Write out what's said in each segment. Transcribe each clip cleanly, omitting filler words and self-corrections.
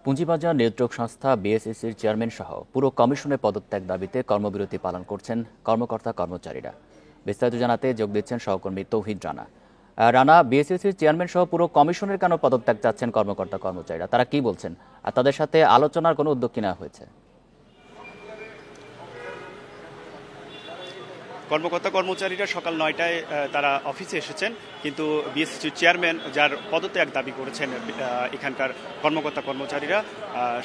পুঁজিবাজার নিয়ন্ত্রক সংস্থা বিএসইসির চেয়ারম্যান সহ পুরো কমিশনের পদত্যাগ দাবিতে কর্মবিরতি পালন করছেন কর্মকর্তা কর্মচারীরা। বিস্তারিত জানাতে যোগ দিচ্ছেন সহকর্মী তৌহিদ রানা। রানা, বিএসইসির চেয়ারম্যান সহ পুরো কমিশনের কেন পদত্যাগ চাচ্ছেন কর্মকর্তা কর্মচারীরা, তারা কি বলছেন আর তাদের সাথে আলোচনার কোনো উদ্যোগ কি নেওয়া হয়েছে? কর্মকর্তা কর্মচারীরা সকাল ৯টায় তারা অফিসে এসেছেন, কিন্তু বিএসইসির চেয়ারম্যান যার পদত্যাগ দাবি করেছেন এখানকার কর্মকর্তা কর্মচারীরা,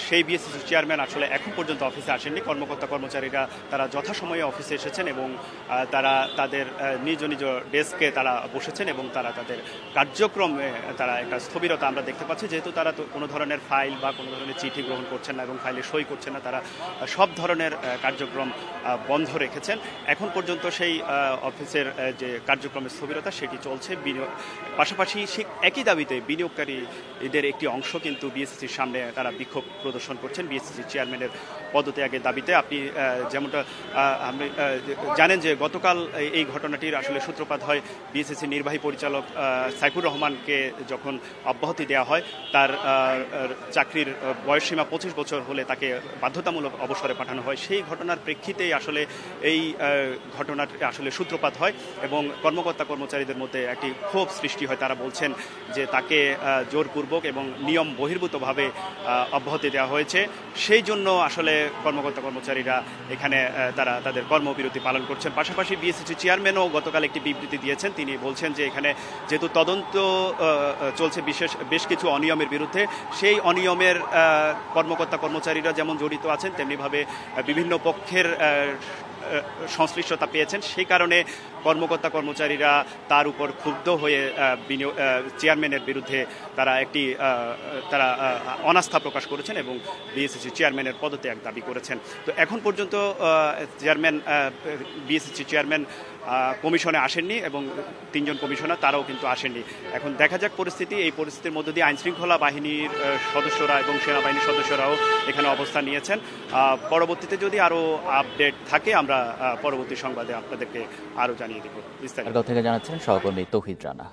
সেই বিএসইসির চেয়ারম্যান আসলে এখন পর্যন্ত অফিসে আসেননি। কর্মকর্তা কর্মচারীরা তারা যথাসময়ে অফিসে এসেছেন এবং তারা তাদের নিজ নিজ ডেস্কে তারা বসেছেন এবং তারা তাদের কার্যক্রমে তারা একটা স্থবিরতা আমরা দেখতে পাচ্ছি, যেহেতু তারা তো কোনো ধরনের ফাইল বা কোনো ধরনের চিঠি গ্রহণ করছেন না এবং ফাইলে সই করছেন না। তারা সব ধরনের কার্যক্রম বন্ধ রেখেছেন। এখন পর্যন্ত সেই অফিসের যে কার্যক্রমের স্থবিরতা সেটি চলছে। পাশাপাশি সে একই দাবিতে বিনিয়োগকারীদের একটি অংশ কিন্তু বিএসইসির সামনে তারা বিক্ষোভ প্রদর্শন করছেন বিএসইসির চেয়ারম্যানের পদত্যাগের দাবিতে। আপনি যেমনটা জানেন যে গতকাল এই ঘটনাটির আসলে সূত্রপাত হয় বিএসইসির নির্বাহী পরিচালক সাইফুর রহমানকে যখন অব্যাহতি দেওয়া হয়। তার চাকরির বয়সসীমা 25 বছর হলে তাকে বাধ্যতামূলক অবসরে পাঠানো হয়। সেই ঘটনার প্রেক্ষিতেই আসলে এই ঘটনার আসলে সূত্রপাত হয় এবং কর্মকর্তা কর্মচারীদের মধ্যে একটি ক্ষোভ সৃষ্টি হয়। তারা বলছেন যে তাকে জোরপূর্বক এবং নিয়ম বহির্ভূতভাবে অব্যাহতি দেওয়া হয়েছে। সেই জন্য আসলে কর্মকর্তা কর্মচারীরা এখানে তারা তাদের কর্মবিরতি পালন করছেন। পাশাপাশি বিএসইসি চেয়ারম্যানও গতকাল একটি বিবৃতি দিয়েছেন। তিনি বলছেন যে এখানে যেহেতু তদন্ত চলছে বেশ কিছু অনিয়মের বিরুদ্ধে, সেই অনিয়মের কর্মকর্তা কর্মচারীরা যেমন জড়িত আছেন তেমনিভাবে বিভিন্ন পক্ষের সংশ্লিষ্টতা পেয়েছেন। সেই কারণে কর্মকর্তা কর্মচারীরা তার উপর ক্ষুব্ধ হয়ে চেয়ারম্যানের বিরুদ্ধে তারা অনাস্থা প্রকাশ করেছেন এবং বিএসইসি চেয়ারম্যানের পদত্যাগ দাবি করেছেন। তো এখন পর্যন্ত বিএসইসি চেয়ারম্যান কমিশনে আসেননি এবং 3 জন কমিশনার তারাও কিন্তু আসেননি। এখন দেখা যাক পরিস্থিতি। এই পরিস্থিতির মধ্য দিয়ে আইনশৃঙ্খলা বাহিনীর সদস্যরা এবং সেনাবাহিনীর সদস্যরাও এখানে অবস্থান নিয়েছেন। পরবর্তীতে যদি আরও আপডেট থাকে আমরা পরবর্তী সংবাদে আপনাদেরকে আরও জানিয়ে দেব। বিস্তারিত থেকে জানাচ্ছেন সহকর্মী তৌহিদ রানা।